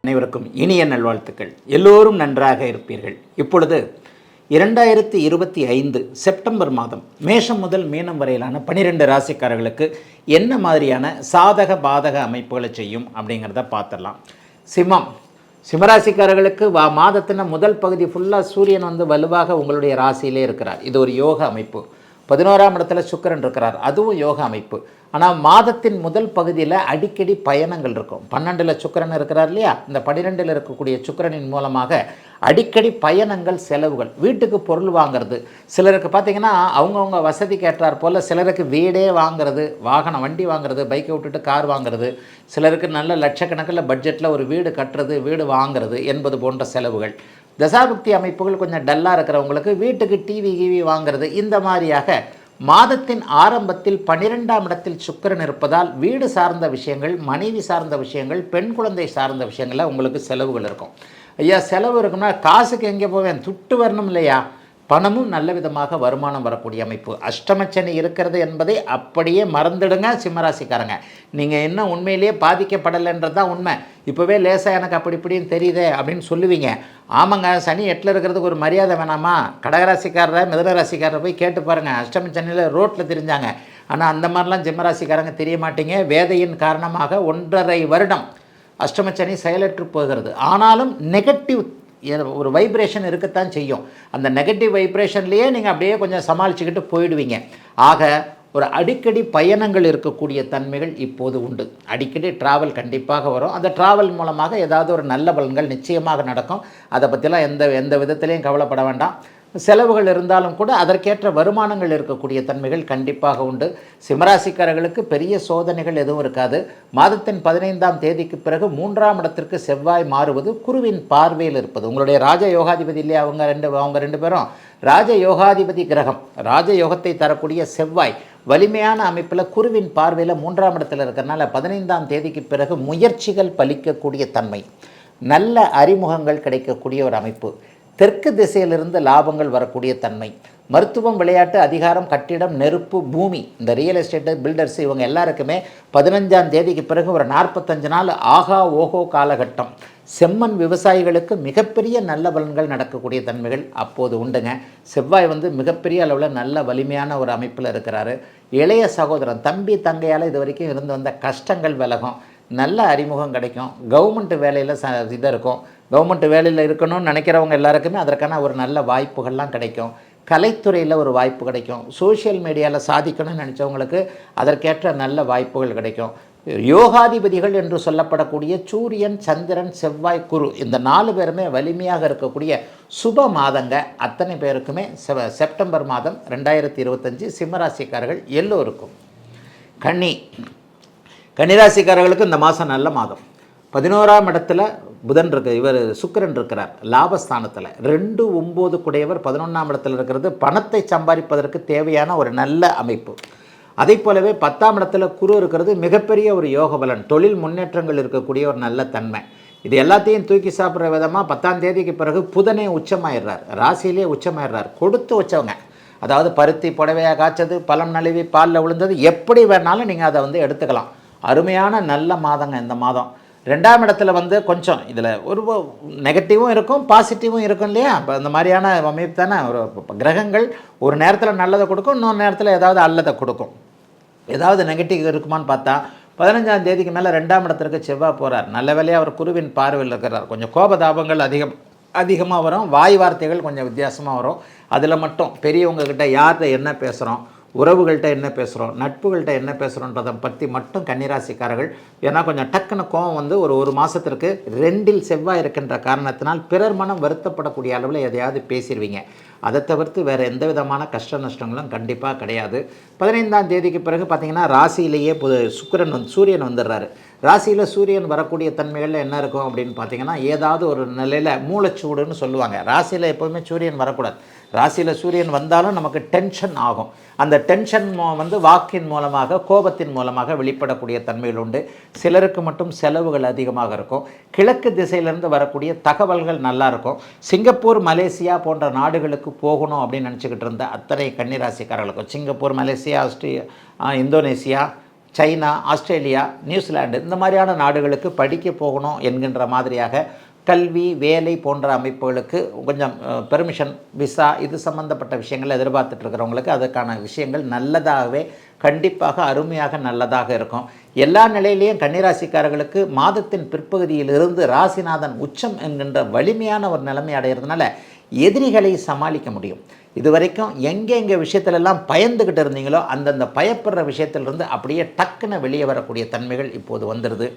அனைவருக்கும் இனிய நல்வாழ்த்துக்கள். எல்லோரும் நன்றாக இருப்பீர்கள். இப்பொழுது 2025 செப்டம்பர் மாதம் மேஷம் முதல் மீனம் வரையிலான 12 ராசிக்காரர்களுக்கு என்ன மாதிரியான சாதக பாதக அமைப்புகளை செய்யும் அப்படிங்கிறத பார்த்துடலாம். சிம்மராசிக்காரர்களுக்கு மாதத்தின முதல் பகுதி ஃபுல்லாக சூரியன் வலுவாக உங்களுடைய ராசியிலே இருக்கிறார். இது ஒரு யோக அமைப்பு. 11ஆம் இடத்துல சுக்கிரன் இருக்கிறார், அதுவும் யோக அமைப்பு. ஆனால் மாதத்தின் முதல் பகுதியில் அடிக்கடி பயணங்கள் இருக்கும். 12ல் சுக்கிரன் இருக்கிறார் இல்லையா, இந்த 12ல் இருக்கக்கூடிய சுக்கிரனின் மூலமாக அடிக்கடி பயணங்கள், செலவுகள், வீட்டுக்கு பொருள் வாங்கிறது. சிலருக்கு பார்த்திங்கன்னா அவங்கவுங்க வசதிக்கு ஏற்றார் போல் சிலருக்கு வீடே வாங்கிறது, வாகனம் வண்டி வாங்கிறது, பைக்கை விட்டுட்டு கார் வாங்கிறது, சிலருக்கு நல்ல லட்சக்கணக்கில் பட்ஜெட்டில் ஒரு வீடு கட்டுறது, வீடு வாங்கிறது என்பது போன்ற செலவுகள். தசாபக்தி அமைப்புகள் கொஞ்சம் டல்லாக இருக்கிறவங்களுக்கு வீட்டுக்கு டிவி வாங்கிறது. இந்த மாதிரியாக மாதத்தின் ஆரம்பத்தில் 12ஆம் இடத்தில் சுக்கிரன் இருப்பதால் வீடு சார்ந்த விஷயங்கள், மனைவி சார்ந்த விஷயங்கள், பெண் குழந்தை சார்ந்த விஷயங்களில் உங்களுக்கு செலவுகள் இருக்கும். ஐயா செலவு இருக்குன்னா காசுக்கு எங்கே போவேன், துட்டு வரணும் இல்லையா? பணமும் நல்ல விதமாக வருமானம் வரக்கூடிய அமைப்பு. அஷ்டமச்சனி இருக்கிறது என்பதை அப்படியே மறந்துடுங்க சிம்மராசிக்காரங்க. நீங்கள் என்ன உண்மையிலேயே பாதிக்கப்படலைன்றது தான் உண்மை. இப்போவே லேசாக எனக்கு அப்படி இப்படின்னு தெரியுதே அப்படின்னு சொல்லுவீங்க. ஆமாங்க, சனி 8ல் இருக்கிறதுக்கு ஒரு மரியாதை வேணாமா? கடகராசிக்காரரை மிதனராசிக்காரரை போய் கேட்டு பாருங்கள். அஷ்டமச்சனியில் ரோட்டில் தெரிஞ்சாங்க. ஆனால் அந்த மாதிரிலாம் சிம்மராசிக்காரங்க தெரிய மாட்டீங்க. வேதையின் காரணமாக 1.5 வருடம் அஷ்டமச்சனி செயலற்று போகிறது. ஆனாலும் நெகட்டிவ் ஒரு வைப்ரேஷன் இருக்கத்தான் செய்யும். அந்த நெகட்டிவ் வைப்ரேஷன்லேயே நீங்கள் அப்படியே கொஞ்சம் சமாளிச்சுக்கிட்டு போயிடுவீங்க. ஆக ஒரு அடிக்கடி பயணங்கள் இருக்கக்கூடிய தன்மைகள் இப்போது உண்டு. அடிக்கடி ட்ராவல் கண்டிப்பாக வரும். அந்த ட்ராவல் மூலமாக ஏதாவது ஒரு நல்ல பலன்கள் நிச்சயமாக நடக்கும். அதை பற்றிலாம் எந்த விதத்துலேயும் கவலைப்பட வேண்டாம். செலவுகள் இருந்தாலும் கூட அதற்கேற்ற வருமானங்கள் இருக்கக்கூடிய தன்மைகள் கண்டிப்பாக உண்டு. சிம்மராசிக்காரர்களுக்கு பெரிய சோதனைகள் எதுவும் இருக்காது. மாதத்தின் 15ஆம் தேதிக்கு பிறகு 3ஆம் இடத்திற்கு செவ்வாய் மாறுவது, குருவின் பார்வையில் இருப்பது. உங்களுடைய ராஜ யோகாதிபதி இல்லையா, அவங்க ரெண்டு பேரும் ராஜ யோகாதிபதி கிரகம். ராஜயோகத்தை தரக்கூடிய செவ்வாய் வலிமையான அமைப்பில் குருவின் பார்வையில் 3ஆம் இடத்தில் இருக்கிறனால 15ஆம் தேதிக்கு பிறகு முயற்சிகள் பலிக்கக்கூடிய தன்மை, நல்ல அறிமுகங்கள் கிடைக்கக்கூடிய ஒரு அமைப்பு, தெற்கு திசையிலிருந்து லாபங்கள் வரக்கூடிய தன்மை, மருத்துவம், விளையாட்டு, அதிகாரம், கட்டிடம், நெருப்பு, பூமி, இந்த ரியல் எஸ்டேட்டு, பில்டர்ஸ், இவங்க எல்லாருக்குமே 15ஆம் தேதிக்கு பிறகு ஒரு 45 நாள் ஆகா ஓஹோ காலகட்டம். செம்மண் விவசாயிகளுக்கு மிகப்பெரிய நல்ல பலன்கள் நடக்கக்கூடிய தன்மைகள் அப்போது உண்டுங்க. செவ்வாய் மிகப்பெரிய அளவில் நல்ல வலிமையான ஒரு அமைப்பில் இருக்கிறாரு. இளைய சகோதரன், தம்பி தங்கையால் இது வரைக்கும் இருந்து வந்த கஷ்டங்கள் விலகும். நல்ல அறிமுகம் கிடைக்கும். கவர்மெண்ட் வேலையில் இது இருக்கும். கவர்மெண்ட் வேலையில் இருக்கணும்னு நினைக்கிறவங்க எல்லாருக்குமே அதற்கான ஒரு நல்ல வாய்ப்புகள்லாம் கிடைக்கும். கலைத்துறையில் ஒரு வாய்ப்பு கிடைக்கும். சோஷியல் மீடியாவில் சாதிக்கணும்னு நினச்சவங்களுக்கு அதற்கேற்ற நல்ல வாய்ப்புகள் கிடைக்கும். யோகாதிபதிகள் என்று சொல்லப்படக்கூடிய சூரியன், சந்திரன், செவ்வாய், குரு, இந்த 4 பேருமே வலிமையாக இருக்கக்கூடிய சுப மாதங்க. அத்தனை பேருக்குமே செப்டம்பர் மாதம் 2025 சிம்மராசிக்காரர்கள் எல்லோருக்கும். கன்னிராசிக்காரர்களுக்கு இந்த மாதம் நல்ல மாதம். 11ஆம் இடத்துல புதன் சுக்கிரன் இருக்கிறார் லாபஸ்தானத்தில். 2, 9 குடையவர் 11ஆம் இடத்துல இருக்கிறது பணத்தை சம்பாதிப்பதற்கு தேவையான ஒரு நல்ல அமைப்பு. அதே போலவே 10ஆம் இடத்துல குரு இருக்கிறது மிகப்பெரிய ஒரு யோக பலன், தொழில் முன்னேற்றங்கள் இருக்கக்கூடிய ஒரு நல்ல தன்மை. இது எல்லாத்தையும் தூக்கி சாப்பிட்ற விதமாக 10ஆம் தேதிக்கு பிறகு புதனே உச்சமாயிடுறார், ராசியிலே உச்சமாயிடுறார். கொடுத்து வச்சவங்க, அதாவது பருத்தி புடவையாக காய்ச்சது, பழம் நழுவி பாலில் விழுந்தது, எப்படி வேணாலும் நீங்கள் அதை எடுத்துக்கலாம். அருமையான நல்ல மாதங்க இந்த மாதம். 2ஆம் இடத்துல கொஞ்சம் இதில் ஒரு நெகட்டிவும் இருக்கும், பாசிட்டிவும் இருக்கும் இல்லையா? இப்போ இந்த மாதிரியான அமைப்பு தானே. ஒரு கிரகங்கள் ஒரு நேரத்தில் நல்லதை கொடுக்கும், இன்னொரு நேரத்தில் ஏதாவது அல்லதை கொடுக்கும். ஏதாவது நெகட்டிவ் இருக்குமான்னு பார்த்தா 15ஆம் தேதிக்கு மேலே 2ஆம் இடத்திற்கு செவ்வாய் போகிறார். நல்ல வேலையாக அவர் குருவின் பார்வையில் இருக்கிறார். கொஞ்சம் கோபதாபங்கள் அதிகமாக வரும். வாய் வார்த்தைகள் கொஞ்சம் வித்தியாசமாக வரும். அதில் மட்டும் பெரியவங்கக்கிட்ட யார்கிட்ட என்ன பேசுகிறோம், உறவுகள்கிட்ட என்ன பேசுகிறோம், நட்புகள்கிட்ட என்ன பேசுகிறோன்றதை பற்றி மட்டும் கன்னிராசிக்காரர்கள், ஏன்னா கொஞ்சம் டக்குன்னு கோவம் ஒரு மாதத்திற்கு 2ல் செவ்வாய் இருக்கின்ற காரணத்தினால் பிறர் மனம் வருத்தப்படக்கூடிய அளவில் எதையாவது பேசிடுவீங்க. அதை தவிர்த்து வேறு எந்த விதமான கஷ்ட நஷ்டங்களும் கண்டிப்பாக கிடையாது. 15ஆம் தேதிக்கு பிறகு பார்த்திங்கன்னா ராசியிலேயே சூரியன் வந்துடுறாரு. ராசியில் சூரியன் வரக்கூடிய தன்மைகளில் என்ன இருக்கும் அப்படின்னு பார்த்திங்கன்னா, ஏதாவது ஒரு நிலையில் மூளைச்சூடுன்னு சொல்லுவாங்க. ராசியில் எப்போவுமே சூரியன் வரக்கூடாது. ராசியில் சூரியன் வந்தாலும் நமக்கு டென்ஷன் ஆகும். அந்த டென்ஷன் வாக்கின் மூலமாக, கோபத்தின் மூலமாக வெளிப்படக்கூடிய தன்மைகள் உண்டு. சிலருக்கு மட்டும் செலவுகள் அதிகமாக இருக்கும். கிழக்கு திசையிலிருந்து வரக்கூடிய தகவல்கள் நல்லாயிருக்கும். சிங்கப்பூர், மலேசியா போன்ற நாடுகளுக்கு போகணும் அப்படின்னு நினச்சிக்கிட்டு இருந்த அத்தனை கன்னிராசிக்காரர்களுக்கும், Singapore, Malaysia, Indonesia, China, Australia, New Zealand இந்த மாதிரியான நாடுகளுக்கு படிக்க போகணும் என்கின்ற மாதிரியாக கல்வி, வேலை போன்ற அமைப்புகளுக்கு கொஞ்சம் பெர்மிஷன், விசா இது சம்மந்தப்பட்ட விஷயங்கள் எதிர்பார்த்துட்டு இருக்கிறவங்களுக்கு அதுக்கான விஷயங்கள் நல்லதாகவே கண்டிப்பாக அருமையாக நல்லதாக இருக்கும். எல்லா நிலையிலையும் கன்னிராசிக்காரர்களுக்கு மாதத்தின் பிற்பகுதியிலிருந்து ராசிநாதன் உச்சம் என்கின்ற வலிமையான ஒரு நிலைமை அடைகிறதுனால எதிரிகளை சமாளிக்க முடியும். இதுவரைக்கும் எங்கே விஷயத்துலலாம் பயந்துக்கிட்டு இருந்தீங்களோ அந்தந்த பயப்படுற விஷயத்திலிருந்து அப்படியே டக்குன்னு வெளியே வரக்கூடிய தன்மைகள் இப்போது வந்துடுது.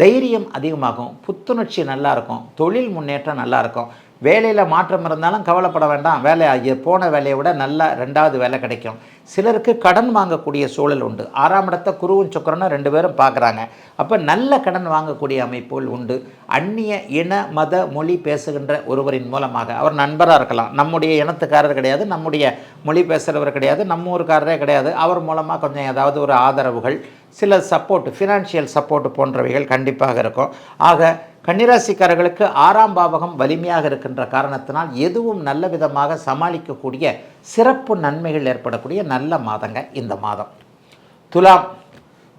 தைரியம் அதிகமாகும், புத்துணர்ச்சி நல்லாயிருக்கும், தொழில் முன்னேற்றம் நல்லாயிருக்கும். வேலையில் மாற்றம் இருந்தாலும் கவலைப்பட வேண்டாம், போன வேலையை விட நல்லா 2வது வேலை கிடைக்கும். சிலருக்கு கடன் வாங்கக்கூடிய சூழல் உண்டு. 6ஆம் இடத்தை குருவும் சுக்கிரனும் 2 பேரும் பார்க்குறாங்க. அப்போ நல்ல கடன் வாங்கக்கூடிய அமைப்புகள் உண்டு. அந்நிய இன மத மொழி பேசுகின்ற ஒருவரின் மூலமாக, அவர் நண்பராக இருக்கலாம், நம்முடைய இனத்துக்காரர் கிடையாது, நம்முடைய மொழி பேசுகிறவர் கிடையாது, நம்ம ஊருக்காரரே கிடையாது, அவர் மூலமாக கொஞ்சம் ஏதாவது ஒரு ஆதரவுகள், சில சப்போர்ட், ஃபினான்ஷியல் சப்போர்ட் போன்றவைகள் கண்டிப்பாக இருக்கும். ஆக கன்னிராசிக்காரர்களுக்கு 6ஆம் பாவகம் வலிமையாக இருக்கின்ற காரணத்தினால் எதுவும் நல்ல விதமாக சமாளிக்கக்கூடிய சிறப்பு நன்மைகள் ஏற்படக்கூடிய நல்ல மாதங்க இந்த மாதம்.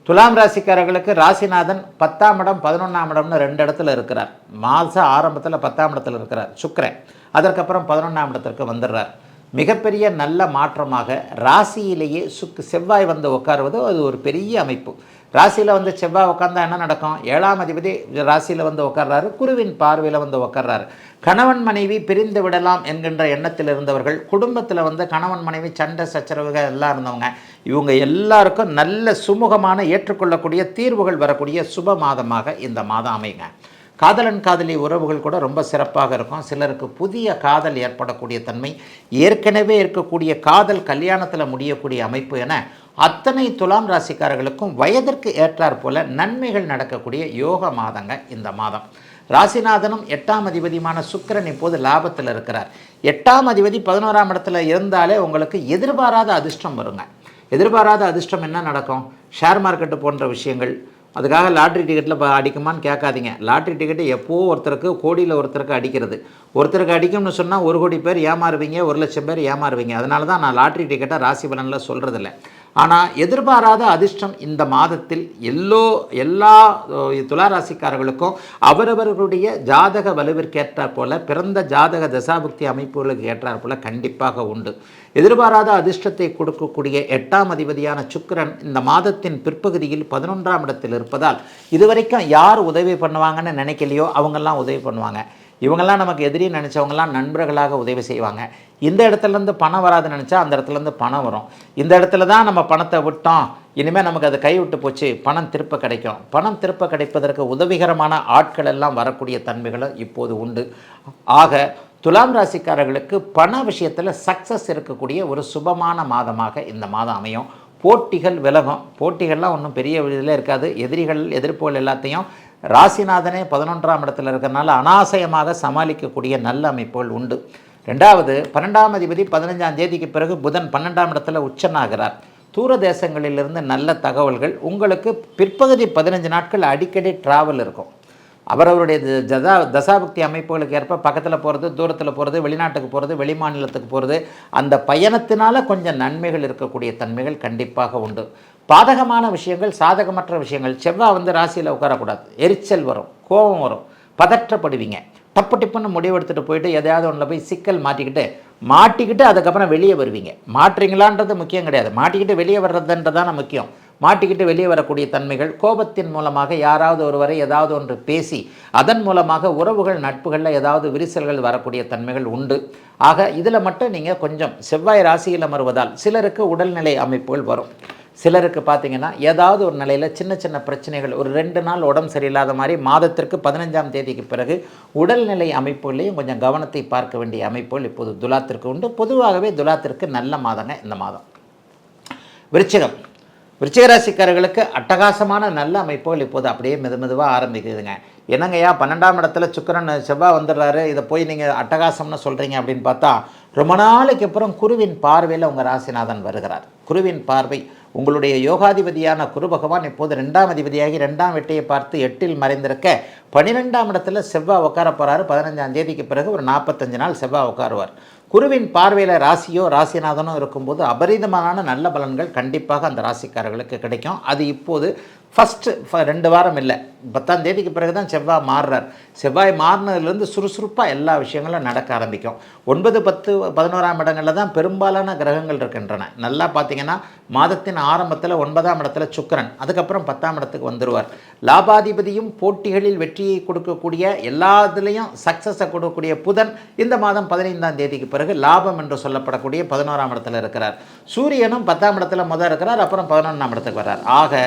துலாம் ராசிக்காரர்களுக்கு ராசிநாதன் 10ஆம் இடம் 11ஆம் இடம்னு 2 இடத்துல இருக்கிறார். மாத ஆரம்பத்தில் 10ஆம் இடத்துல இருக்கிறார் சுக்கிரன். அதற்கப்புறம் 11ஆம் இடத்திற்கு வந்துடுறார். மிகப்பெரிய நல்ல மாற்றமாக ராசியிலேயே செவ்வாய் வந்து உட்காருவது அது ஒரு பெரிய அமைப்பு. ராசியில் வந்து செவ்வாய் உட்கார்ந்தா என்ன நடக்கும்? 7ஆம் அதிபதி ராசியில் வந்து உட்கார்றாரு, குருவின் பார்வையில் வந்து உட்கார்றாரு. கணவன் மனைவி பிரிந்து விடலாம் என்கின்ற எண்ணத்தில் இருந்தவர்கள், குடும்பத்தில் வந்து கணவன் மனைவி சண்டை சச்சரவுகள் எல்லாம் இருந்தவங்க, இவங்க எல்லாருக்கும் நல்ல சுமூகமான ஏற்றுக்கொள்ளக்கூடிய தீர்வுகள் வரக்கூடிய சுப மாதமாக இந்த மாதம் அமைங்க. காதலன் காதலி உறவுகள் கூட ரொம்ப சிறப்பாக இருக்கும். சிலருக்கு புதிய காதல் ஏற்படக்கூடிய தன்மை, ஏற்கனவே இருக்கக்கூடிய காதல் கல்யாணத்தில் முடியக்கூடிய அமைப்பு என அத்தனை துலாம் ராசிக்காரர்களுக்கும் வயதிற்கு ஏற்றாற் போல நன்மைகள் நடக்கக்கூடிய யோக மாதங்க இந்த மாதம். ராசிநாதனும் 8ஆம் அதிபதியுமான சுக்கிரன் இப்போது லாபத்தில் இருக்கிறார். 8ஆம் அதிபதி 11ஆம் இடத்துல இருந்தாலே உங்களுக்கு எதிர்பாராத அதிர்ஷ்டம் வருங்க. எதிர்பாராத அதிர்ஷ்டம் என்ன நடக்கும்? ஷேர் மார்க்கெட்டு போன்ற விஷயங்கள். அதுக்காக லாட்ரி டிக்கெட்டில் அடிக்குமான்னு கேட்காதீங்க. லாட்ரி டிக்கெட்டு எப்போது ஒருத்தருக்கு கோடியில் ஒருத்தருக்கு அடிக்கிறது. ஒருத்தருக்கு அடிக்கும்னு சொன்னால் 1 கோடி பேர் ஏமாறுவீங்க, 1,00,000 பேர் ஏமாறுவீங்க. அதனால தான் நான் லாட்ரி டிக்கெட்டை ராசி பலனில் சொல்கிறதில்ல. ஆனால் எதிர்பாராத அதிர்ஷ்டம் இந்த மாதத்தில் எல்லா துளாராசிக்காரர்களுக்கும் அவரவர்களுடைய ஜாதக வலுவிற்கேற்றாற் போல, பிறந்த ஜாதக தசாபுக்தி அமைப்புகளுக்கு ஏற்றாற் போல கண்டிப்பாக உண்டு. எதிர்பாராத அதிர்ஷ்டத்தை கொடுக்கக்கூடிய 8ஆம் அதிபதியான சுக்கிரன் இந்த மாதத்தின் பிற்பகுதியில் 11ஆம் இடத்தில் இருப்பதால் இதுவரைக்கும் யார் உதவி பண்ணுவாங்கன்னு நினைக்கலையோ அவங்கெல்லாம் உதவி பண்ணுவாங்க. இவங்கெல்லாம் நமக்கு எதிரி நினச்சவங்கெல்லாம் நண்பர்களாக உதவி செய்வாங்க. இந்த இடத்துலேருந்து பணம் வராதுன்னு நினச்சா அந்த இடத்துலேருந்து பணம் வரும். இந்த இடத்துல தான் நம்ம பணத்தை விட்டோம், இனிமேல் நமக்கு அது கைவிட்டு போச்சு, பணம் திருப்ப கிடைக்கும். பணம் திருப்ப கிடைப்பதற்கு உதவிகரமான ஆட்கள் எல்லாம் வரக்கூடிய தன்மைகளும் இப்போது உண்டு. ஆக துலாம் ராசிக்காரர்களுக்கு பண விஷயத்தில் சக்ஸஸ் இருக்கக்கூடிய ஒரு சுபமான மாதமாக இந்த மாதம் அமையும். போட்டிகள் விலகும். போட்டிகள்லாம் ஒன்றும் பெரிய இதில் இருக்காது. எதிர்ப்புகள் எல்லாத்தையும் ராசிநாதனே 11ஆம் இடத்துல இருக்கிறனால அனாசயமாக சமாளிக்கக்கூடிய நல்ல அமைப்புகள் உண்டு. 2வது 12ஆம் அதிபதி 15ஆம் தேதிக்கு பிறகு புதன் 12ஆம் இடத்துல உச்சனாகிறார். தூர தேசங்களிலிருந்து நல்ல தகவல்கள் உங்களுக்கு பிற்பகுதி 15 நாட்கள் அடிக்கடி டிராவல் இருக்கும். அவரவருடைய தசாபக்தி அமைப்புகளுக்கு ஏற்ப பக்கத்தில் போகிறது, தூரத்தில் போகிறது, வெளிநாட்டுக்கு போகிறது, வெளிமாநிலத்துக்கு போகிறது, அந்த பயணத்தினால கொஞ்சம் நன்மைகள் இருக்கக்கூடிய தன்மைகள் கண்டிப்பாக உண்டு. பாதகமான விஷயங்கள், சாதகமற்ற விஷயங்கள், செவ்வாய் வந்து ராசியில் உட்காரக்கூடாது. எரிச்சல் வரும், கோபம் வரும், பதற்றப்படுவீங்க. டப்பு டிப்புன்னு முடிவெடுத்துட்டு போயிட்டு எதையாவது ஒன்றில் போய் சிக்கல் மாட்டிக்கிட்டு அதுக்கப்புறம் வெளியே வருவீங்க. மாட்டுறீங்களான்றது முக்கியம் கிடையாது, மாட்டிக்கிட்டு வெளியே வர்றதுன்றதான முக்கியம். மாட்டிக்கிட்டு வெளியே வரக்கூடிய தன்மைகள், கோபத்தின் மூலமாக யாராவது ஒருவரை ஏதாவது ஒன்று பேசி அதன் மூலமாக உறவுகள் நட்புகளில் ஏதாவது விரிசல்கள் வரக்கூடிய தன்மைகள் உண்டு. ஆக இதில் மட்டும் நீங்கள் கொஞ்சம் செவ்வாய் ராசியில் அமர்வதால் சிலருக்கு உடல்நிலை அமைப்புகள் வரும். சிலருக்கு பார்த்திங்கன்னா ஏதாவது ஒரு நிலையில் சின்ன சின்ன பிரச்சனைகள், ஒரு 2 நாள் உடம்பு சரியில்லாத மாதிரி மாதத்திற்கு 15ஆம் தேதிக்கு பிறகு உடல்நிலை அமைப்புகளையும் கொஞ்சம் கவனத்தை பார்க்க வேண்டிய அமைப்புகள் இப்போது துலாத்திற்கு உண்டு. பொதுவாகவே துலாத்திற்கு நல்ல மாதங்க இந்த மாதம். விருச்சிகராசிக்காரர்களுக்கு அட்டகாசமான நல்ல அமைப்புகள் இப்போது அப்படியே மெதுவாக ஆரம்பிக்குதுங்க. என்னங்கய்யா 12ஆம் இடத்துல சுக்கிரன் செவ்வாய் வந்துடுறாரு, இதை போய் நீங்கள் அட்டகாசம்னு சொல்கிறீங்க அப்படின்னு பார்த்தா, ரொம்ப நாளைக்கு அப்புறம் குருவின் பார்வையில் உங்கள் ராசிநாதன் வருகிறார். குருவின் பார்வை உங்களுடைய யோகாதிபதியான குரு பகவான் இப்போது 2ஆம் அதிபதியாகி 2ஆம் வீட்டையை பார்த்து 8இல் மறைந்திருக்க 12ஆம் இடத்துல செவ்வாய் உட்கார போகிறாரு. 15ஆம் தேதிக்கு பிறகு ஒரு 45 நாள் செவ்வாய் உட்காருவார். குருவின் பார்வையில் ராசியோ ராசிநாதனோ இருக்கும்போது அபரிதமான நல்ல பலன்கள் கண்டிப்பாக அந்த ராசிக்காரர்களுக்கு கிடைக்கும். அது இப்போது ஃபஸ்ட்டு 2 வாரம் இல்லை, 10ஆம் தேதிக்கு பிறகு தான் செவ்வாய் மாறுறார். செவ்வாய் மாறினதுலேருந்து சுறுசுறுப்பாக எல்லா விஷயங்களும் நடக்க ஆரம்பிக்கும். 9, 10, 11ஆம் இடங்களில் தான் பெரும்பாலான கிரகங்கள் இருக்கின்றன. நல்லா பார்த்தீங்கன்னா மாதத்தின் ஆரம்பத்தில் 9ஆம் இடத்துல சுக்கிரன், அதுக்கப்புறம் 10ஆம் இடத்துக்கு வந்துடுவார். லாபாதிபதியும் போட்டிகளில் வெற்றியை கொடுக்கக்கூடிய எல்லாத்துலேயும் சக்ஸஸை கொடுக்கக்கூடிய புதன் இந்த மாதம் 15ஆம் தேதிக்கு பிறகு லாபம் என்று சொல்லப்படக்கூடிய 11ஆம் இடத்துல இருக்கிறார். சூரியனும் 10ஆம் இடத்துல இருக்கிறார், அப்புறம் 11ஆம் இடத்துக்கு வர்றார். ஆக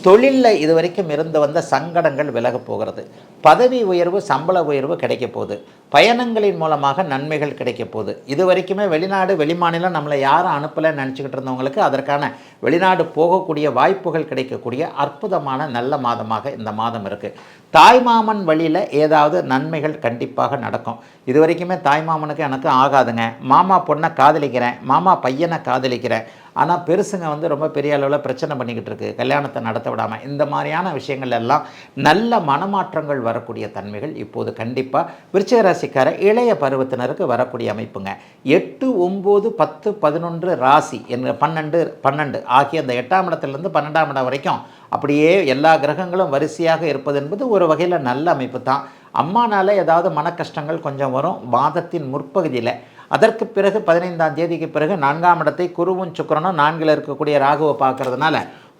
தொழிலில் இது வரைக்கும் இருந்து வந்த சங்கடங்கள் விலகப் போகிறது. பதவி உயர்வு, சம்பள உயர்வு கிடைக்க போகுது. பயணங்களின் மூலமாக நன்மைகள் கிடைக்க போகுது. இது வரைக்குமே வெளிநாடு வெளிமாநிலம் நம்மளை யாரும் அனுப்பலைன்னு நினச்சிக்கிட்டு இருந்தவங்களுக்கு அதற்கான வெளிநாடு போகக்கூடிய வாய்ப்புகள் கிடைக்கக்கூடிய அற்புதமான நல்ல மாதமாக இந்த மாதம் இருக்குது. தாய்மாமன் வழியில் ஏதாவது நன்மைகள் கண்டிப்பாக நடக்கும். இது வரைக்குமே தாய்மாமனுக்கு எனக்கு ஆகாதுங்க, மாமா பொண்ணை காதலிக்கிறேன், மாமா பையனை காதலிக்கிறேன், ஆனால் பெருசுங்க ரொம்ப பெரிய அளவில் பிரச்சனை பண்ணிக்கிட்டு இருக்கு, கல்யாணத்தை நடத்த விடாமல், இந்த மாதிரியான விஷயங்கள் எல்லாம் நல்ல மனமாற்றங்கள் வரக்கூடிய தன்மைகள் இப்போது கண்டிப்பாக விருச்சிக ராசிக்கார இளைய பருவத்தினருக்கு வரக்கூடிய அமைப்புங்க. 8, 9, 10, 11 ராசி என்ற 12 ஆகிய அந்த 8ஆம் இடத்துலேருந்து 12ஆம் இடம் வரைக்கும் அப்படியே எல்லா கிரகங்களும் வரிசையாக இருப்பது என்பது ஒரு வகையில் நல்ல அமைப்பு தான். அம்மானால் ஏதாவது மன கஷ்டங்கள் கொஞ்சம் வரும் மாதத்தின் முற்பகுதியில். அதற்கு பிறகு 15ஆம் தேதிக்கு பிறகு 4ஆம் இடத்தை குருவும் சுக்கிரனும் 4ல் இருக்கக்கூடிய ராகுவை பார்க்கறதுனால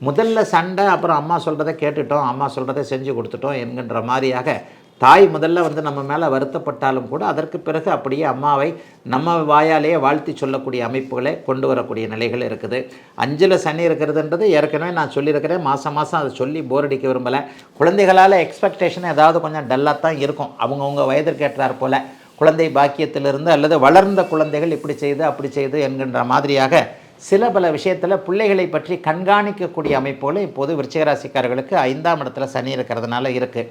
முதல்ல சண்டை, அப்புறம் அம்மா சொல்கிறத கேட்டுட்டோம், அம்மா சொல்கிறத செஞ்சு கொடுத்துட்டோம் என்கின்ற மாதிரியாக தாய் முதல்ல நம்ம மேலே வருத்தப்பட்டாலும் கூட அதற்கு பிறகு அப்படியே அம்மாவை நம்ம வாயாலேயே வாழ்த்தி சொல்லக்கூடிய அமைப்புகளை கொண்டு வரக்கூடிய நிலைகள் இருக்குது. 5ல் சனி இருக்கிறதுன்றது ஏற்கனவே நான் சொல்லியிருக்கிறேன், மாதம் அதை சொல்லி போர் அடிக்க விரும்பலை. குழந்தைகளால் எக்ஸ்பெக்டேஷன் ஏதாவது கொஞ்சம் டல்லாக தான் இருக்கும். அவங்கவுங்க வயதிற்கு ஏற்றார் போல் குழந்தை பாக்கியத்திலிருந்து அல்லது வளர்ந்த குழந்தைகள் இப்படி செய்து அப்படி செய்து என்கின்ற மாதிரியாக சில பல விஷயத்தில் பிள்ளைகளை பற்றி கண்காணிக்கக்கூடிய அமைப்புகளும் இப்போது விருச்சிக ராசிக்காரர்களுக்கு 5ஆம் இடத்துல சனி இருக்கிறதுனால இருக்குது.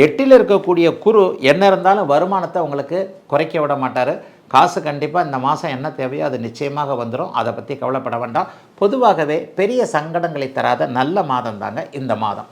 8ல் இருக்கக்கூடிய குரு என்ன இருந்தாலும் வருமானத்தை உங்களுக்கு குறைக்க விட மாட்டார். காசு கண்டிப்பாக இந்த மாதம் என்ன தேவையோ அது நிச்சயமாக வந்துடும், அதை பற்றி கவலைப்பட வேண்டாம். பொதுவாகவே பெரிய சங்கடங்களை தராத நல்ல மாதம் தாங்க இந்த மாதம்.